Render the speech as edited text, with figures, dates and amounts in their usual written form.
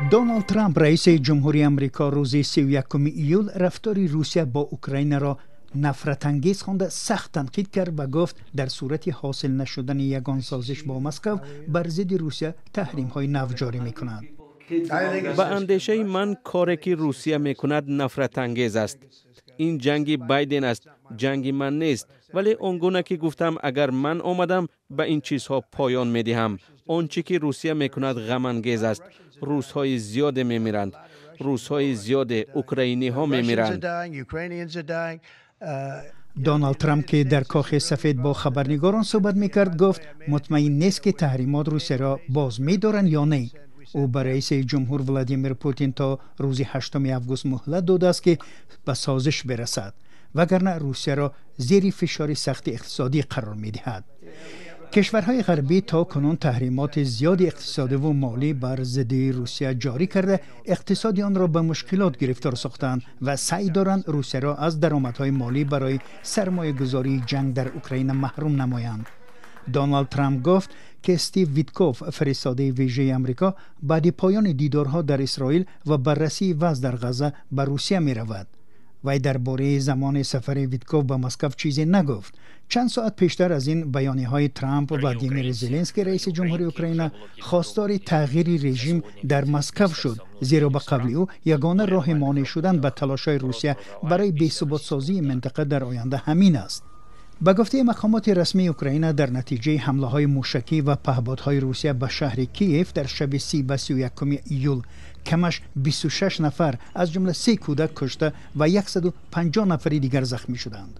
دونالد ترامپ رئیس جمهوری آمریکا روز 31 ایول رفتار روسیه با اوکراین را نفرت انگیز خوانده سخت تنقید کرد و گفت در صورت حاصل نشدن یگان سازش با مسکو بر ضد روسیه تحریم های نو جاری می‌کند. با اندیشه من کاری که روسیه میکند نفرت انگیز است. این جنگ بایدن است، جنگ من نیست. ولی اونگونه که گفتم اگر من آمدم به این چیزها پایان میدهم. آنچه که روسیه میکند غم انگیز است. روس‌های زیاد میمیرند. روس‌های زیاد اوکراینی ها میمیرند. دونالد ترامپ که در کاخ سفید با خبرنگاران صحبت میکرد گفت مطمئن نیست که تحریمات روسیه را باز می‌دارند یا نه. او به رئیس جمهور ولادیمیر پوتین تا روز 8 آگوست مهلت داده است که به سازش برسد وگرنه روسیه را زیر فشار سخت اقتصادی قرار می‌دهد. کشورهای غربی تا کنون تحریمات زیاد اقتصادی و مالی بر ضد روسیه جاری کرده اقتصاد آن را به مشکلات گرفتار ساختند و سعی دارند روسیه را از درآمدهای مالی برای سرمایه گذاری جنگ در اوکراین محروم نمایند. دونالد ترامپ گفت که استیو ویتکوف فرستاده ویژه آمریکا بعد پایان دیدارها در اسرائیل و بررسی وضع در غزه به روسیه می رود. وی درباره زمان سفر ویتکوف به مسکو چیزی نگفت. چند ساعت پیشتر از این بیانیه های ترامپ و ولادیمیر زلنسکی رئیس جمهوری اوکراین خواستار تغییر رژیم در مسکو شد، زیرا به قول او یگانه راه مانع شدن به تلاش‌های روسیه برای بی‌ثبات سازی منطقه در آینده همین است. به گفته مقامات رسمی اوکراین در نتیجه حمله‌های موشکی و پهپادهای روسیه به شهر کیف در شب 30 و 31 ایول کمش 26 نفر از جمله 3 کودک کشته و 150 نفر دیگر زخمی شدند.